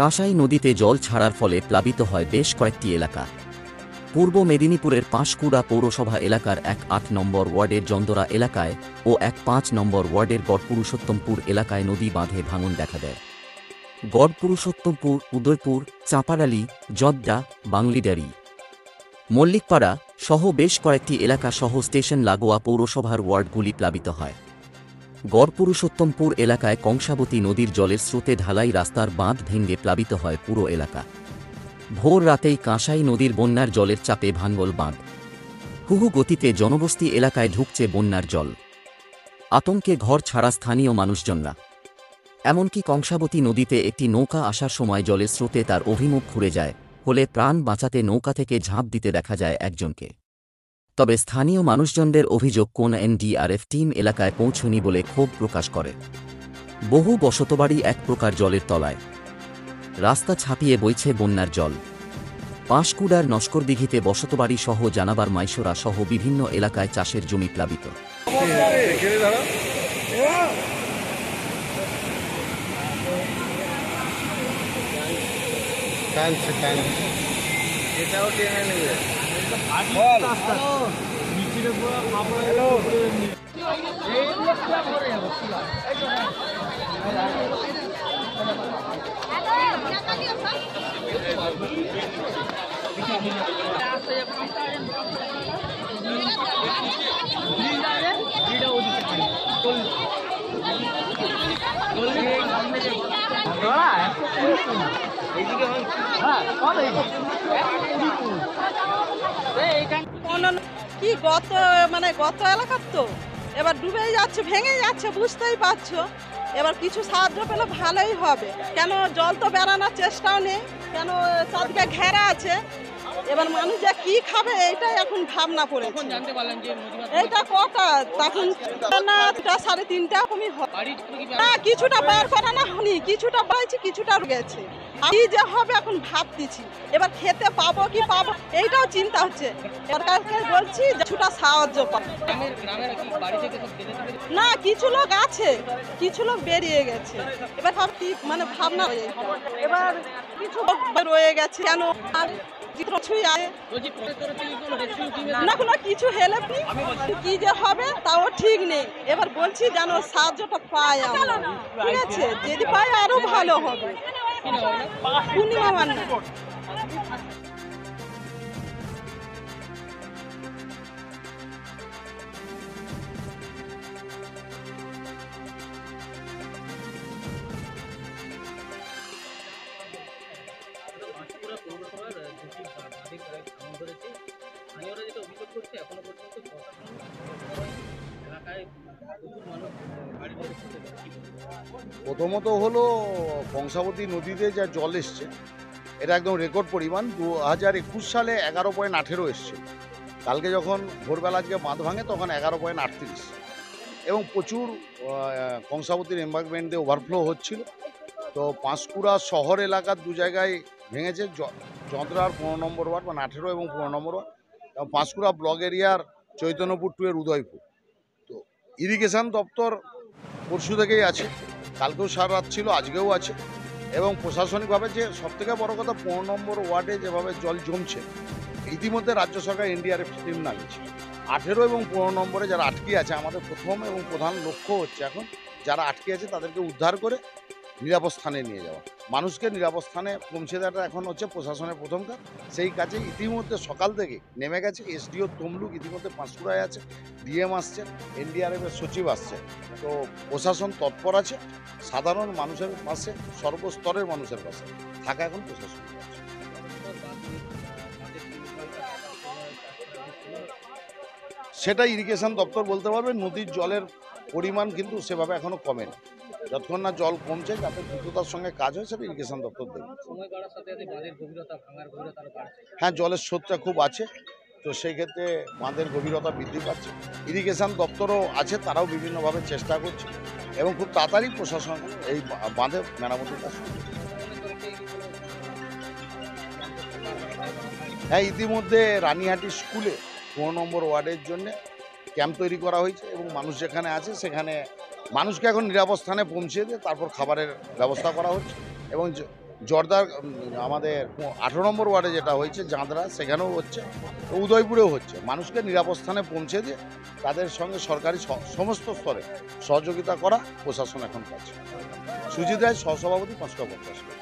কাঁসাই নদীতে জল ছাড়ার ফলে প্লাবিত হয় বেশ কয়েকটি এলাকা। পূর্ব মেদিনীপুরের পাঁশকুড়া পৌরসভা এলাকার ১-৮ নম্বর ওয়ার্ডের জন্দরা এলাকায় ও ১-৫ নম্বর ওয়ার্ডের গড়পুরুষোত্তমপুর এলাকায় নদী বাঁধে ভাঙন দেখা দেয়। গড়পুরুষোত্তমপুর, উদয়পুর, চাঁপাডালি, জদ্দা, বাংলিডারি, মল্লিকপাড়া সহ বেশ কয়েকটি এলাকা সহ স্টেশন লাগোয়া পৌরসভার ওয়ার্ডগুলি প্লাবিত হয়। গড়পুরুষোত্তমপুর এলাকায় কংসাবতী নদীর জলের স্রোতে ঢালাই রাস্তার বাঁধ ভেঙে প্লাবিত হয় পুরো এলাকা। ভোর রাতেই কাঁসাই নদীর বন্যার জলের চাপে ভাঙল বাঁধ। হুহু গতিতে জনবস্তি এলাকায় ঢুকছে বন্যার জল। আতঙ্কে ঘর ছাড়া স্থানীয় মানুষজনরা। এমনকি কংসাবতী নদীতে একটি নৌকা আসার সময় জলের স্রোতে তার অভিমুখ ঘুরে যায়, ফলে প্রাণ বাঁচাতে নৌকা থেকে ঝাঁপ দিতে দেখা যায় একজনকে। তবে স্থানীয় মানুষজনদের অভিযোগ, কোন এনডিআরএফ টিম এলাকায় পৌঁছনি বলে ক্ষোভ প্রকাশ করে। বহু বসতবাড়ি এক প্রকার জলের তলায়, রাস্তা ছাপিয়ে বইছে বন্যার জল। পাঁশকুড়ার নস্করদিঘিতে বসতবাড়ি সহ জানাবার মাইশোরা সহ বিভিন্ন এলাকায় চাষের জমি প্লাবিত। কি গত এলাকার তো এবার ডুবে যাচ্ছে, ভেঙে যাচ্ছে, বুঝতেই পারছো। এবার কিছু সাহায্য পেলে ভালোই হবে। কেন জল তো বেড়ানোর চেষ্টাও নেই, কেন চারদিকে ঘেরা আছে। এবার মানুষ যা কি খাবে এইটাই এখন ভাবনা পড়ে। এইটা কটা তখন না 3:30 এরকমই হয় না, কিছুটা বার করানো হয়নি, কিছুটা পাইছি, কিছুটা গেছে। কি যে হবে এখন ভাবতেছি, এবার খেতে পাবো কি পাবো এইটাও চিন্তা হচ্ছে। সরকারকে বলছি কিছুটা সাহায্য পাবো না, কিছু লোক আছে, কিছু লোক বেরিয়ে গেছে। এবার ভাবছি ভাবনা এবার কিছু লোক রয়ে গেছে, কেন না কোনো কিছু হেল্প নেই, কি যে হবে তাও ঠিক নেই। এবার বলছি যেন সাহায্যটা পাই আমরা, ঠিক আছে? যদি পাই আরো ভালো হবে। পূর্ণিমা মান্না। প্রথমত হলো কংসাবতী নদীতে যা জল এসছে এটা একদম রেকর্ড পরিমাণ। 2021 সালে 11.18 এসছে। কালকে যখন ভোরবেলা আজকে বাঁধ ভাঙে তখন 11.38, এবং প্রচুর কংসাবতীর এম্বাঙ্কমেন্ট দিয়ে ওভারফ্লো হচ্ছিল। তো পাঁশকুড়া শহর এলাকার দু জায়গায় ভেঙেছে, জঁদরার 15 নম্বর ওয়ার্ড, মানে 18 এবং 15 নম্বর ওয়ার্ড, এবং পাঁশকুড়া ব্লক এরিয়ার চৈতন্যপুর 2 এর উদয়পুর। তো ইরিগেশন দপ্তর পরশু থেকেই আছে, কালকেও সারা রাত ছিল, আজকেও আছে। এবং প্রশাসনিকভাবে যে সবথেকে বড় কথা, 15 নম্বর ওয়ার্ডে যেভাবে জল জমছে, ইতিমধ্যে রাজ্য সরকার এনডিআরএফ টিম নামিয়েছে। 18 এবং 15 নম্বরে যারা আটকে আছে, আমাদের প্রথম এবং প্রধান লক্ষ্য হচ্ছে এখন যারা আটকে আছে তাদেরকে উদ্ধার করে নিরাপদ স্থানে নিয়ে যাওয়া। মানুষকে নিরাপদ স্থানে পৌঁছে দেওয়াটা এখন হচ্ছে প্রশাসনের প্রথম কাজ। সেই কাজে ইতিমধ্যে সকাল থেকে নেমে গেছে। এসডিও তমলুক ইতিমধ্যে পাঁশকুড়ায় আছে, ডিএম আসছে, এনডিআরএফের সচিব আসছে। তো প্রশাসন তৎপর আছে, সাধারণ মানুষের পাশে, সর্বস্তরের মানুষের পাশে থাকা এখন প্রশাসন আছে। সেটা ইরিগেশন দপ্তর বলতে পারবে। নদীর জলের পরিমাণ কিন্তু সেভাবে এখনো কমে না। যতক্ষণ না জল কমছে, যাতে দ্রুততার সঙ্গে কাজ হয়, সেটা ইরিগেশন দপ্তর দেবে। হ্যাঁ, জলের স্রোতটা খুব আছে, তো সেই ক্ষেত্রে বাঁধের গভীরতা বৃদ্ধি পাচ্ছে। ইরিগেশন দপ্তরও আছে, তারাও বিভিন্নভাবে চেষ্টা করছে, এবং খুব তাড়াতাড়ি প্রশাসন এই বাঁধের মেরামতির কাজ শুরু করছে। হ্যাঁ, ইতিমধ্যে রানীহাটি স্কুলে 15 নম্বর ওয়ার্ডের জন্য ক্যাম্প তৈরি করা হয়েছে, এবং মানুষ যেখানে আছে সেখানে মানুষকে এখন নিরাপদ স্থানে পৌঁছে দিয়ে তারপর খাবারের ব্যবস্থা করা হচ্ছে। এবং জর্দার আমাদের 18 নম্বর ওয়ার্ডে যেটা হয়েছে জাঁদরা, সেখানেও হচ্ছে, উদয়পুরেও হচ্ছে। মানুষকে নিরাপদ স্থানে পৌঁছে দিয়ে তাদের সঙ্গে সরকারি সমস্ত স্তরে সহযোগিতা করা প্রশাসন এখন করছে। সুজিত রায়, সহসভাপতি, ৫টা ৫০।